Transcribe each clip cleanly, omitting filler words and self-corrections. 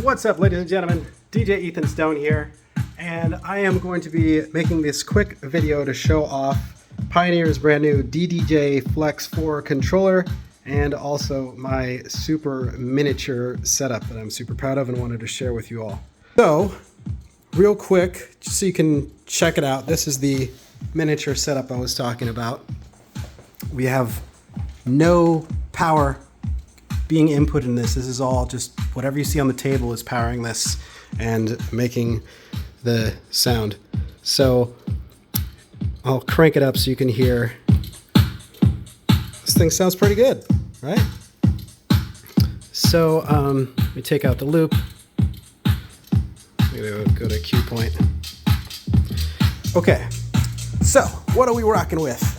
What's up, ladies and gentlemen? DJ Ethan Stone here, and I am going to be making this quick video to show off Pioneer's brand new DDJ-FLX4 controller and also my super miniature setup that I'm super proud of and wanted to share with you all. So, real quick, just so you can check it out, this is the miniature setup I was talking about. We have no power being input in this. This is all just whatever you see on the table is powering this and making the sound. So I'll crank it up so you can hear. This thing sounds pretty good, right? So let me take out the loop. Maybe we'll go to cue point. Okay, so what are we rocking with?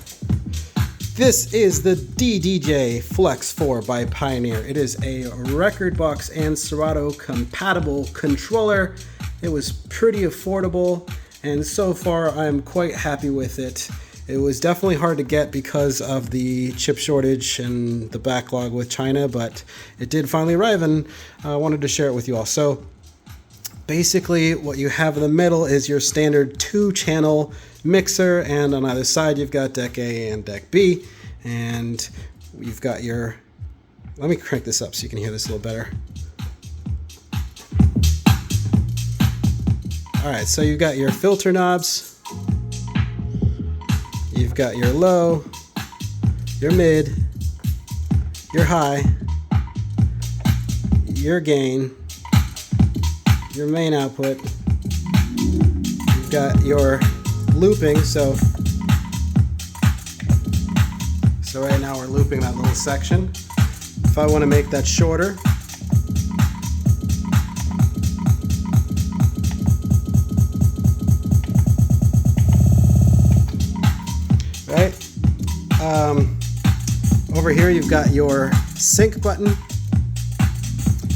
This is the DDJ-FLX4 by Pioneer. It is a Rekordbox and Serato compatible controller. It was pretty affordable, and so far I'm quite happy with it. It was definitely hard to get because of the chip shortage and the backlog with China, but it did finally arrive, and I wanted to share it with you all. So basically what you have in the middle is your standard 2-channel mixer, and on either side you've got deck A and deck B, and you've got your, let me crank this up so you can hear this a little better. Alright, so you've got your filter knobs, you've got your low, your mid, your high, your gain, your main output, you've got your looping, so right now we're looping that little section. If I want to make that shorter, right? Over here you've got your sync button,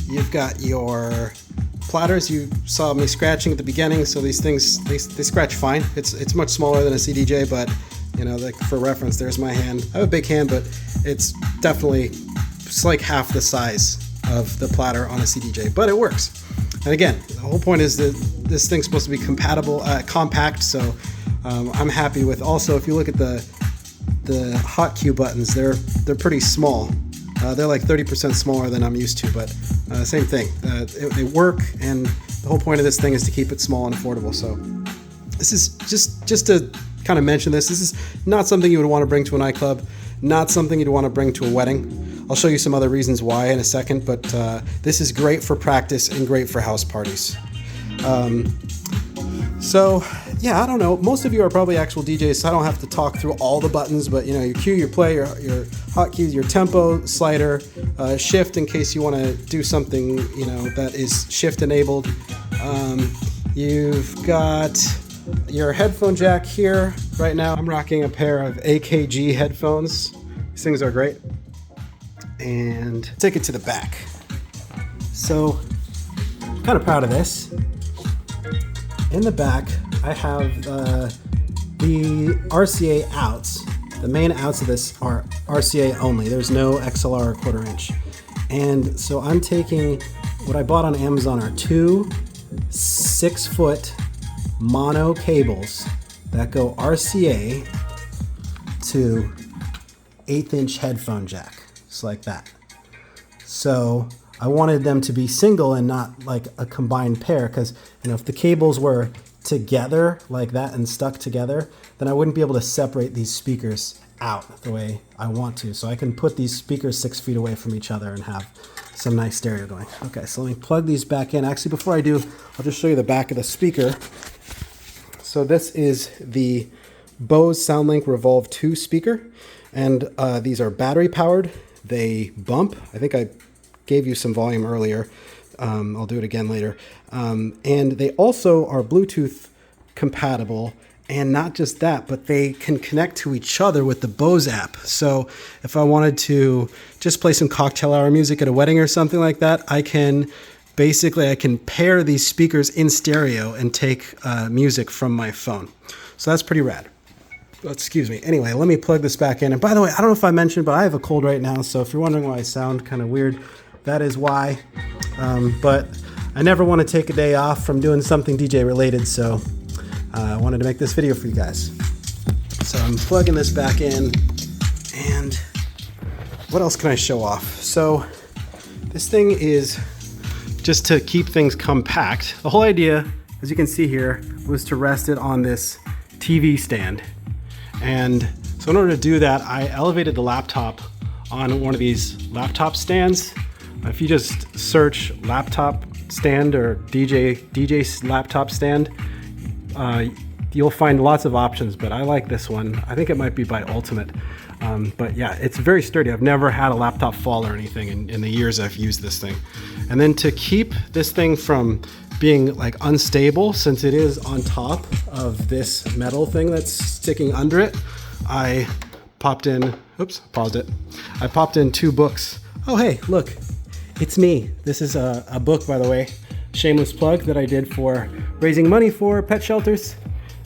you've got your platters. You saw me scratching at the beginning, so these things they scratch fine. It's much smaller than a CDJ, but you know, like for reference, there's my hand. I have a big hand, but it's definitely just like half the size of the platter on a CDJ, but it works. And again, the whole point is that this thing's supposed to be compatible, compact. So I'm happy with. Also, if you look at the hot cue buttons, they're pretty small. They're like 30% smaller than I'm used to, but same thing. They work, and the whole point of this thing is to keep it small and affordable. So this is just to kind of mention this. This is not something you would want to bring to a nightclub, not something you'd want to bring to a wedding. I'll show you some other reasons why in a second, but this is great for practice and great for house parties. So yeah, I don't know. Most of you are probably actual DJs, so I don't have to talk through all the buttons, but you know, your cue, your play, your hotkeys, your tempo slider, shift in case you want to do something, you know, that is shift enabled. You've got your headphone jack here. Right now I'm rocking a pair of AKG headphones. These things are great. And take it to the back. So I'm kind of proud of this. In the back I have the RCA outs. The main outs of this are RCA only. There's no XLR or 1/4 inch. And so I'm taking what I bought on Amazon are 2 6-foot mono cables that go RCA to 1/8 inch headphone jack, just like that. So I wanted them to be single and not like a combined pair, because you know, if the cables were together like that and stuck together, then I wouldn't be able to separate these speakers out the way I want to. So I can put these speakers 6 feet away from each other and have some nice stereo going. Okay, so let me plug these back in. Actually, before I do, I'll just show you the back of the speaker. So this is the Bose SoundLink Revolve 2 speaker, and these are battery powered. They bump. I think I gave you some volume earlier. I'll do it again later. And they also are Bluetooth compatible, and not just that, but they can connect to each other with the Bose app. So if I wanted to just play some cocktail hour music at a wedding or something like that, I can pair these speakers in stereo and take music from my phone. So that's pretty rad. Excuse me. Anyway, let me plug this back in. And by the way, I don't know if I mentioned, but I have a cold right now. So if you're wondering why I sound kind of weird, that is why. But I never want to take a day off from doing something DJ related, so I wanted to make this video for you guys. So I'm plugging this back in, and what else can I show off? So this thing is just to keep things compact. The whole idea, as you can see here, was to rest it on this TV stand. And so in order to do that, I elevated the laptop on one of these laptop stands. If you just search laptop stand or DJ laptop stand, you'll find lots of options, but I like this one. I think it might be by Ultimate. But yeah, it's very sturdy. I've never had a laptop fall or anything in the years I've used this thing. And then to keep this thing from being like unstable, since it is on top of this metal thing that's sticking under it, I popped in, oops, paused it. I popped in 2 books. Oh, hey, look, it's me. This is a book, by the way, shameless plug, that I did for raising money for pet shelters.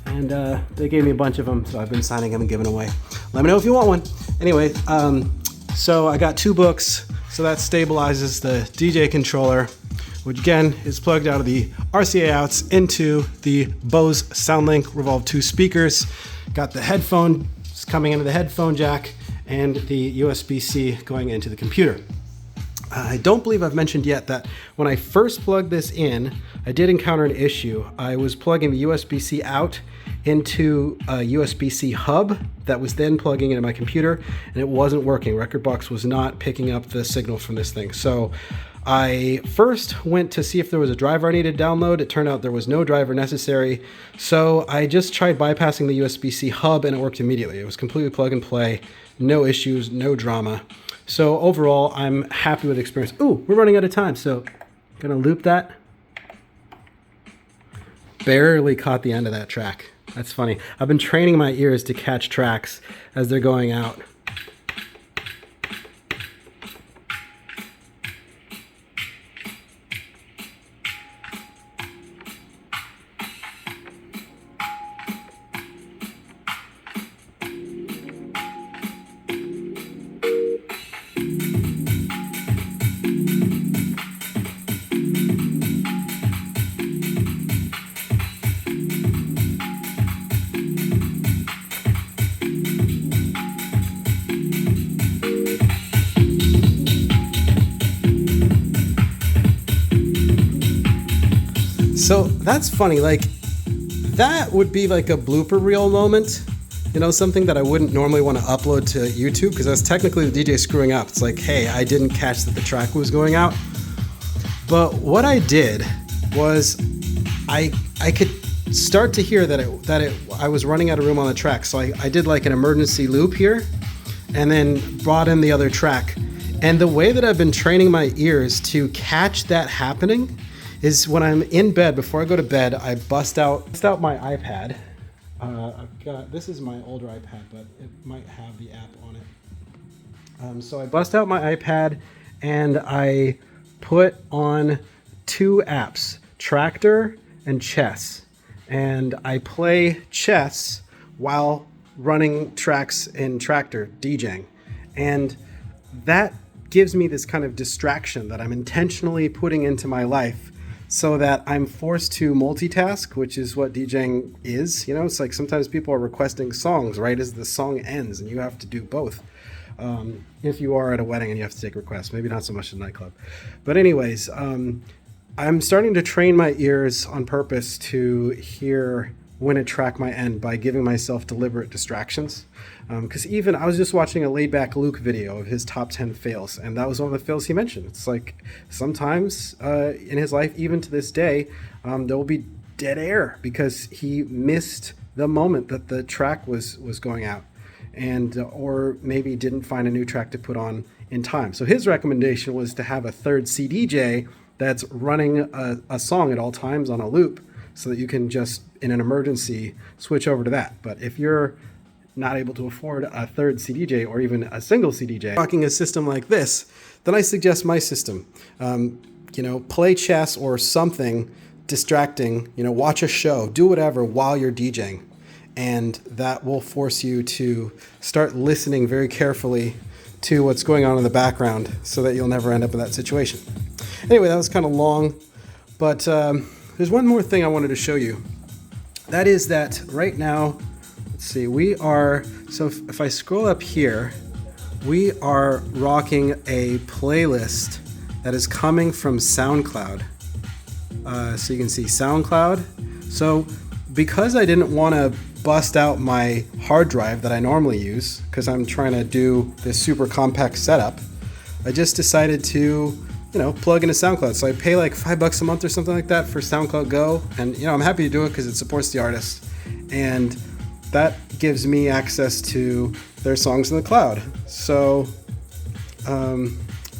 And they gave me a bunch of them, so I've been signing them and giving away. Let me know if you want one. Anyway, so I got 2 books, so that stabilizes the DJ controller, which again is plugged out of the RCA outs into the Bose SoundLink Revolve 2 speakers. Got the headphone coming into the headphone jack and the USB-C going into the computer. I don't believe I've mentioned yet that when I first plugged this in, I did encounter an issue. I was plugging the USB-C out into a USB-C hub that was then plugging into my computer, and it wasn't working. Rekordbox was not picking up the signal from this thing. So I first went to see if there was a driver I needed to download. It turned out there was no driver necessary. So I just tried bypassing the USB-C hub, and it worked immediately. It was completely plug and play, no issues, no drama. So overall, I'm happy with the experience. Ooh, we're running out of time, so I'm gonna loop that. Barely caught the end of that track. That's funny. I've been training my ears to catch tracks as they're going out. So that's funny, like that would be like a blooper reel moment, you know, something that I wouldn't normally want to upload to YouTube because that's technically the DJ screwing up. It's like, hey, I didn't catch that the track was going out. But what I did was I could start to hear that I was running out of room on the track. So I did like an emergency loop here and then brought in the other track. And the way that I've been training my ears to catch that happening is when I'm in bed, before I go to bed, I bust out my iPad. This is my older iPad, but it might have the app on it. So I bust out my iPad and I put on 2 apps, Tractor and Chess. And I play Chess while running tracks in Tractor, DJing. And that gives me this kind of distraction that I'm intentionally putting into my life so that I'm forced to multitask, which is what DJing is. You know, it's like sometimes people are requesting songs right as the song ends, and you have to do both. If you are at a wedding and you have to take requests, maybe not so much in a nightclub. But anyways, I'm starting to train my ears on purpose to hear when a track might end by giving myself deliberate distractions. Because even I was just watching a Laid Back Luke video of his top 10 fails, and that was one of the fails he mentioned. It's like sometimes in his life, even to this day, there will be dead air because he missed the moment that the track was going out, and or maybe didn't find a new track to put on in time. So his recommendation was to have a third CDJ that's running a song at all times on a loop, so that you can just, in an emergency, switch over to that. But if you're not able to afford a third CDJ or even a single CDJ, rocking a system like this, then I suggest my system. You know, play chess or something distracting, you know, watch a show, do whatever while you're DJing. And that will force you to start listening very carefully to what's going on in the background so that you'll never end up in that situation. Anyway, that was kind of long, But there's one more thing I wanted to show you. That is that right now, let's see, we are, so if I scroll up here, we are rocking a playlist that is coming from SoundCloud. So you can see SoundCloud. So because I didn't want to bust out my hard drive that I normally use, because I'm trying to do this super compact setup, I just decided to, plug into SoundCloud. So I pay like $5 a month or something like that for SoundCloud Go. And, I'm happy to do it because it supports the artist. And that gives me access to their songs in the cloud. So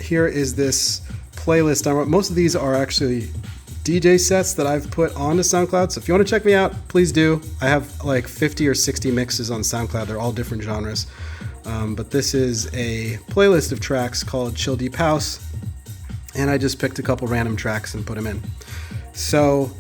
here is this playlist. Most of these are actually DJ sets that I've put onto SoundCloud. So if you want to check me out, please do. I have like 50 or 60 mixes on SoundCloud. They're all different genres. But this is a playlist of tracks called Chill Deep House. And I just picked a couple random tracks and put them in. So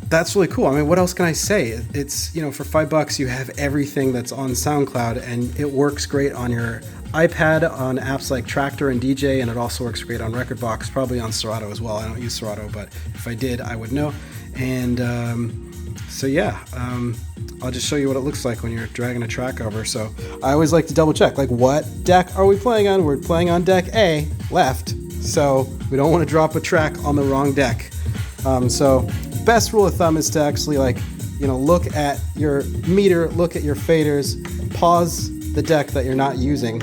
that's really cool. I mean, what else can I say? It's, for $5 you have everything that's on SoundCloud, and it works great on your iPad on apps like Tractor and DJ, and it also works great on Rekordbox, probably on Serato as well. I don't use Serato, but if I did, I would know. And so yeah, I'll just show you what it looks like when you're dragging a track over. So I always like to double check, like, what deck are we playing on? We're playing on deck A, left. So we don't want to drop a track on the wrong deck. So best rule of thumb is to actually look at your meter, look at your faders, pause the deck that you're not using,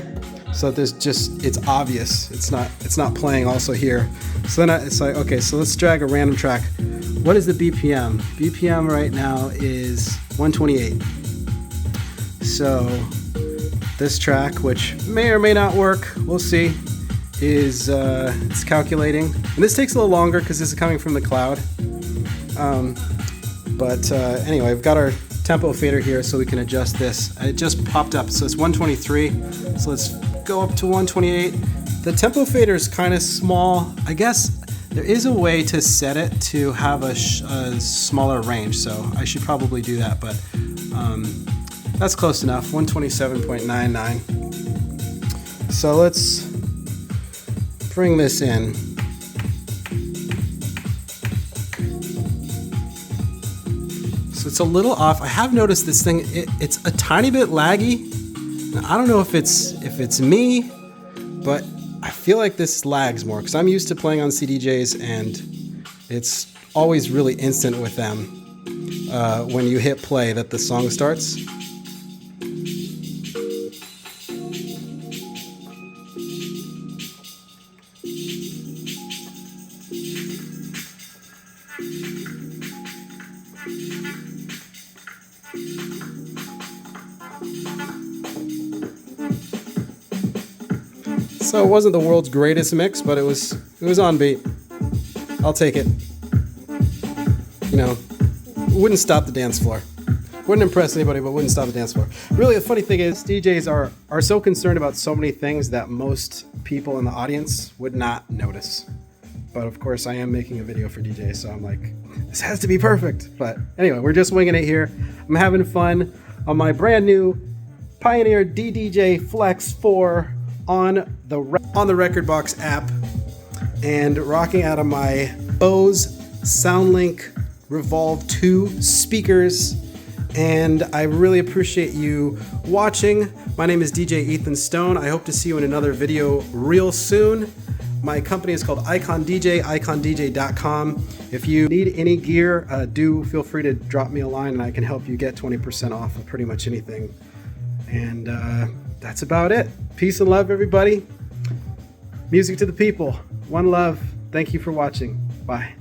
so that it's obvious. It's not playing also here. So then it's like, okay, so let's drag a random track. What is the BPM? BPM right now is 128. So this track, which may or may not work, we'll see, is it's calculating. And this takes a little longer because this is coming from the cloud. But anyway, I've got our tempo fader here so we can adjust this. It just popped up, so it's 123. So let's go up to 128. The tempo fader is kind of small. I guess there is a way to set it to have a smaller range, so I should probably do that, but that's close enough, 127.99. So let's bring this in. So it's a little off. I have noticed this thing, it's a tiny bit laggy. Now, I don't know if it's me, but I feel like this lags more because I'm used to playing on CDJs and it's always really instant with them when you hit play that the song starts. So it wasn't the world's greatest mix, but it was on beat. I'll take it. Wouldn't stop the dance floor. Wouldn't impress anybody, but wouldn't stop the dance floor. Really, the funny thing is, DJs are so concerned about so many things that most people in the audience would not notice. But of course, I am making a video for DJs, so I'm like, this has to be perfect. But anyway, we're just winging it here. I'm having fun on my brand new Pioneer DDJ-FLX4 on the Rekordbox app, and rocking out of my Bose SoundLink Revolve 2 speakers. And I really appreciate you watching. My name is DJ Ethan Stone. I hope to see you in another video real soon. My company is called Icon DJ, icondj.com. If you need any gear, do feel free to drop me a line and I can help you get 20% off of pretty much anything. And that's about it. Peace and love, everybody. Music to the people. One love. Thank you for watching. Bye.